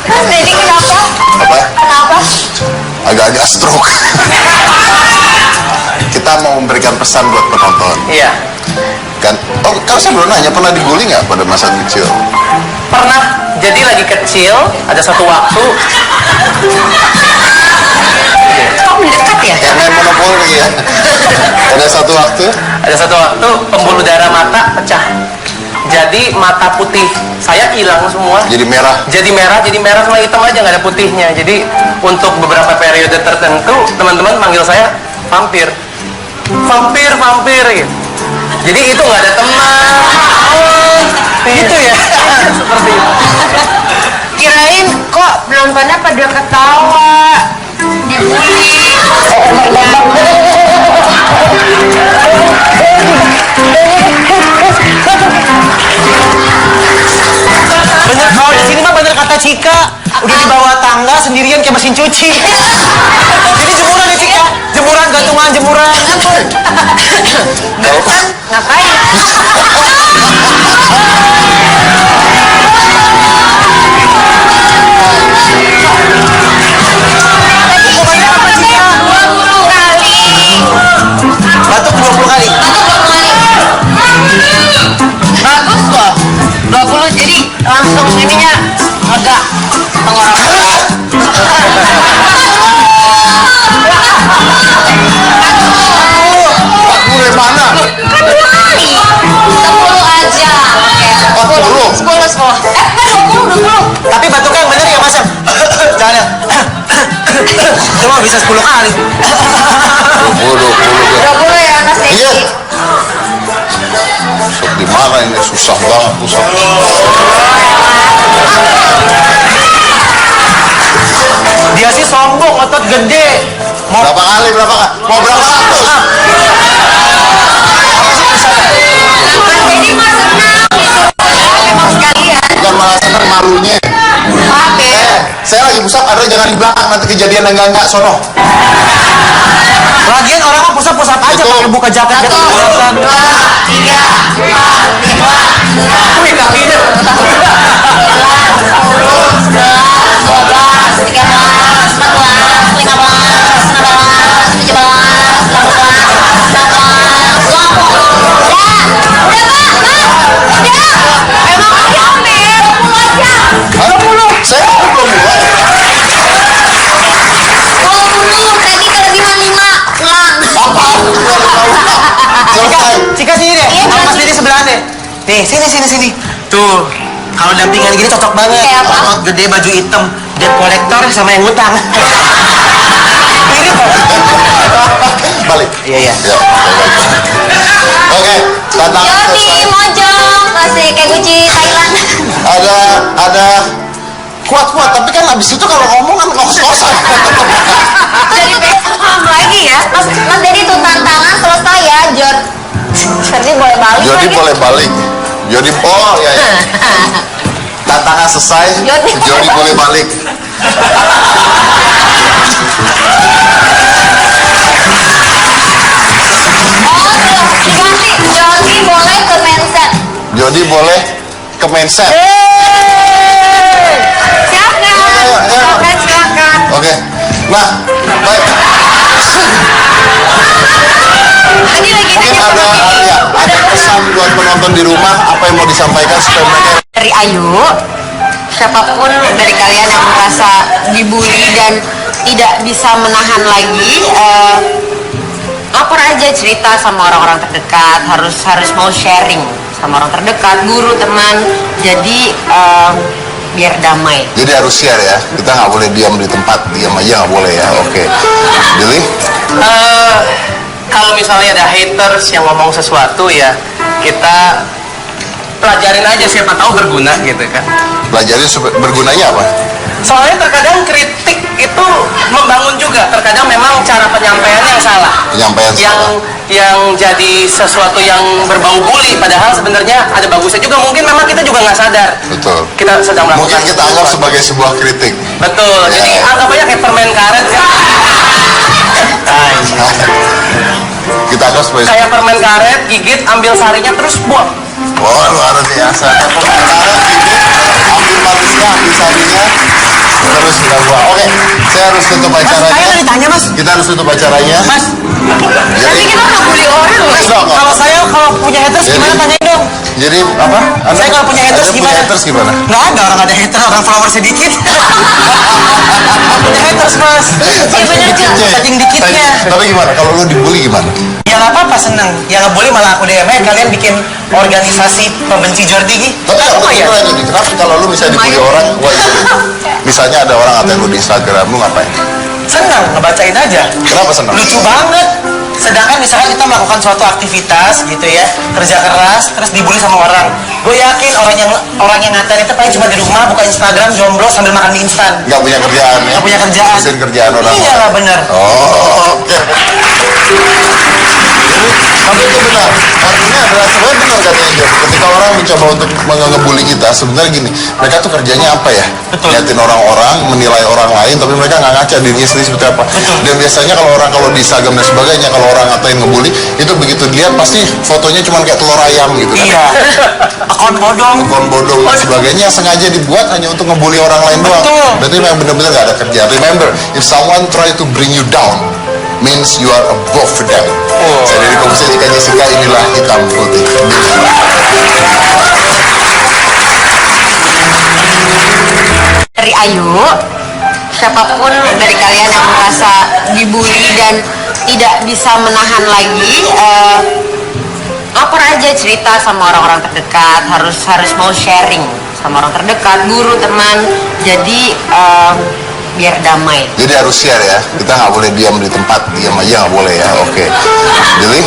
Mas Dedi kenapa? Apa? Kenapa? Agak-agak stroke. Kita mau memberikan pesan buat penonton. Iya. Kan? Oh, kalau saya belum nanya, pernah dibully nggak pada masa kecil? Pernah. Jadi lagi kecil, ada satu waktu. Kok mendekat ya? Kayak main monopoli ya. Ada satu waktu, Ada satu waktu pembuluh darah mata pecah. Jadi mata putih saya hilang semua. jadi merah. Jadi merah sama hitam aja, nggak ada putihnya. Jadi untuk beberapa periode tertentu teman-teman manggil saya vampir gitu. Jadi itu nggak ada teman. Itu ya. Seperti itu. Kirain kok penontonnya pada ketawa, dibully. Bener, kalau di sini mah bener kata Cika, udah di bawah tangga sendirian kayak mesin cuci. Jadi jemuran ya Cika, jemuran gantungan jemuran. Ngapain? kali. Bagus loh. 20 jadi langsung ininya agak tenggorokan. Mulai mana? Kan 2 kali. 10 aja. Oke. 10. 20. Tapi batuknya yang bener ya Mas. Jangan ya. Cuma bisa 10 kali. 20 ya Mas Deki. Iya. Pusat di mana ini susah banget pusat. Dia sih sombong, otot gede. Mau Berapa kali? Mau berapa ratus? Jadi Mas senang gitu. Memang sekalian. Bukan malah senang malunya. Oke. Saya lagi pusat, ada jangan di belakang nanti kejadian yang enggak sono. lagian orang mah pusat-pusat aja Betul. pakai buka jaket gitu. 1, 2, 3, 4, 5, 6, 7, Wih, kakinya. 20. Saya belum mulai. 20, tadi kelebihan 5. Ulang. Apa? Selesai. Cika sini deh, Iya, Mas berarti. Didi sebelah deh. Nih, sini. Tuh, kalau dampingan gini cocok banget. Kayak apa? Otot gede, baju hitam, debt kolektor sama yang ngutang. Mirip kok. Balik. Iya. Ya, oke, tantangan Jody, selesai. mojong. Masih kayak Gucci Thailand. Ada kuat, tapi kan abis itu kalau ngomong kan ngos-ngosan. Jadi besok lagi ya. Mas Dedi itu tantangan selesai ya, Jod. Jadi boleh balik Jody lagi. boleh balik. Jody, oh ya. Tantangan selesai. Jody boleh balik. Diganti, Jody boleh ke mindset. Jody boleh ke mindset. Silakan, silakan. Oke. Nah, baik. Tadi lagi Mungkin ada pesan buat penonton di rumah, apa yang mau disampaikan supaya mereka Dari Ayu, siapapun dari kalian yang merasa dibully dan tidak bisa menahan lagi, lapor aja, cerita sama orang-orang terdekat. Harus mau sharing sama orang terdekat, guru, teman. Jadi biar damai. jadi harus share ya. Kita nggak boleh diam di tempat, diam aja nggak boleh ya. Oke. Jadi Kalau misalnya ada haters yang ngomong sesuatu ya, kita pelajarin aja, siapa tahu berguna gitu kan. pelajari bergunanya apa? Soalnya terkadang kritik itu membangun juga, terkadang memang cara penyampaiannya yang salah. Penyampaian yang jadi sesuatu yang berbau bully, padahal sebenarnya ada bagusnya juga. Mungkin memang kita juga nggak sadar. Betul. Kita sedang melakukan Mungkin kita anggap sesuatu. sebagai sebuah kritik. Betul. Ya. Jadi anggap aja kayak permen karet kan. Kita anggap sebagai Kayak permen karet, gigit, ambil sarinya terus buang. oh luar biasa. Ambil manisnya, ambil sarinya, terus kita buang. Oke, saya harus tutup Mas, acaranya. saya tadi tanya Mas. Kita harus tutup acaranya. Mas, Jadi, Kita nggak bully orang loh. Dong, kalau punya haters Jadi- gimana, tanyain dong. jadi apa? Saya kalau punya haters Anda punya gimana? haters gimana? Nggak ada orang ada haters, orang follower sedikit. Punya haters Mas. Saking dikitnya. Tapi gimana? Kalau lu dibully gimana? Ya nggak apa-apa, seneng. Ya nggak boleh malah aku DM kalian bikin organisasi pembenci Jordi gitu. Tapi aku Apa ya? beneran ini, kenapa kalau lu misalnya dibully orang, wah itu, misalnya ada orang ngatain lu di Instagram, lu ngapain? Senang ngebacain aja. Kenapa senang? Lucu banget. Sedangkan misalkan kita melakukan suatu aktivitas gitu ya, kerja keras, terus dibully sama orang. Gue yakin orang yang ngatain itu paling cuma di rumah buka Instagram, jomblo sambil makan mie instan. Nggak punya kerjaan ya? Nggak punya kerjaan. Ngurusin kerjaan orang. Iya lah bener. Oh, oke. Tapi itu benar. Artinya adalah sebenarnya benar katanya Jo. Ketika orang mencoba untuk ngebully kita, sebenarnya gini, mereka tuh kerjanya apa ya? Liatin orang-orang, menilai orang lain, tapi mereka nggak ngaca dirinya sendiri seperti apa. Dan biasanya kalau di Instagram dan sebagainya, kalau orang ngatain ngebully, itu begitu dilihat pasti fotonya cuma kayak telur ayam gitu kan. Iya. Akun bodong. Akun bodong dan sebagainya sengaja dibuat hanya untuk ngebully orang lain doang. Betul. Berarti memang benar-benar gak ada kerjaan. Remember, if someone try to bring you down, mean means you are above them. Jadi kalau misalnya jika Jessica inilah hitam putih. Dari Ayu, siapapun dari kalian yang merasa dibully dan tidak bisa menahan lagi, lapor aja, cerita sama orang-orang terdekat. Harus mau sharing sama orang terdekat, guru, teman. Jadi biar damai. Jadi harus share ya. Kita nggak boleh diam di tempat, diam aja nggak boleh ya. Oke. Jadi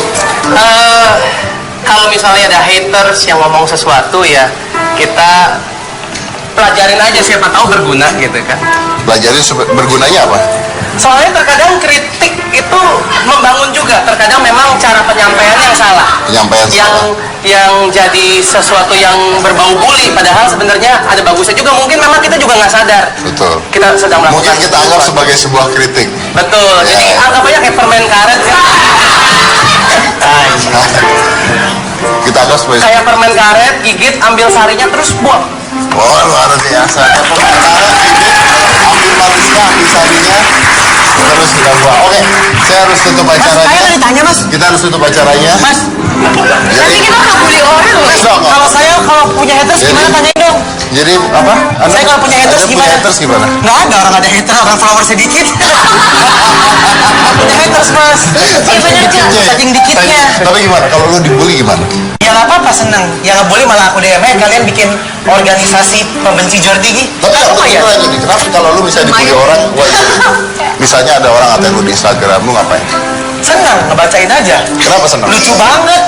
Kalau misalnya ada haters yang ngomong sesuatu ya, kita pelajarin aja, siapa tahu berguna gitu kan. belajarin bergunanya apa? Soalnya terkadang kritik itu membangun juga, terkadang memang cara penyampaian yang salah. Penyampaian yang jadi sesuatu yang berbau bully, padahal sebenarnya ada bagusnya juga. Mungkin memang kita juga nggak sadar. Betul. Kita sedang melakukan. Mungkin kita anggap sebagai sebuah kritik. Betul. Ya. Jadi anggap aja kayak permen karet kan. Kita anggap sebagai Kayak permen karet, gigit, ambil sarinya terus buang. oh luar biasa. Pembicaraan ini ambil manusia, ambil sarinya, terus kita buang. Oke, saya harus tutup acaranya. Saya tadi tanya mas. Kita harus tutup acaranya. Mas, Jadi Kita nggak bully orang loh. dong. kalau punya haters gimana, tanyain dong. Jadi apa? Saya kalau punya haters Anda punya gimana? haters gimana? Nggak ada, orang ada haters, orang follower sedikit. Punya haters mas. Saking dikitnya. Tapi gimana? Kalau lu dibully gimana? Ya nggak apa-apa, seneng. Ya nggak boleh malah aku DM kalian bikin organisasi pembenci Jordi gitu. Tapi Nggak aku apa ya? tanya aja nih, kenapa kalau lu misalnya dibully orang, wah, misalnya ada orang ngatain lu di Instagram, lu ngapain? Senang, ngebacain aja. Kenapa senang? Lucu banget.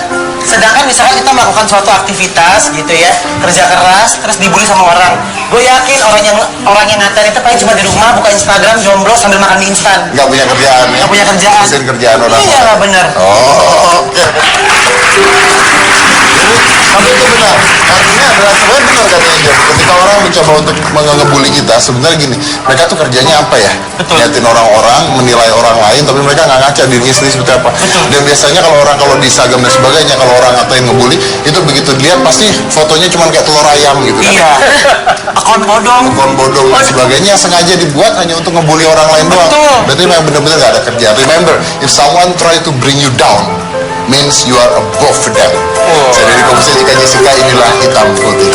Sedangkan misalnya kita melakukan suatu aktivitas gitu ya, kerja keras, terus dibully sama orang. Gue yakin orang yang ngatain itu paling cuma di rumah, buka Instagram, jomblo sambil makan mie instan. Nggak punya kerjaan ya? Nggak punya kerjaan. Urusin kerjaan orang. Iya lah bener. Oh, oke. Tapi itu benar. Artinya adalah sebenarnya benar katanya John. Ketika orang mencoba untuk ngebully kita, sebenarnya gini, mereka tuh kerjanya apa ya? Liatin orang-orang, menilai orang lain, tapi mereka nggak ngaca dirinya sendiri seperti apa. Dan biasanya kalau di Instagram dan sebagainya, kalau orang ngatain ngebully, itu begitu dilihat pasti fotonya cuma kayak telur ayam gitu kan. Iya. Akun bodong. Akun bodong dan sebagainya yang sengaja dibuat hanya untuk ngebully orang lain doang. Betul. Berarti memang benar-benar nggak ada kerjaan. Remember, if someone try to bring you down, means you are above them. Jadi kalau misalnya jika Jessica inilah hitam putih.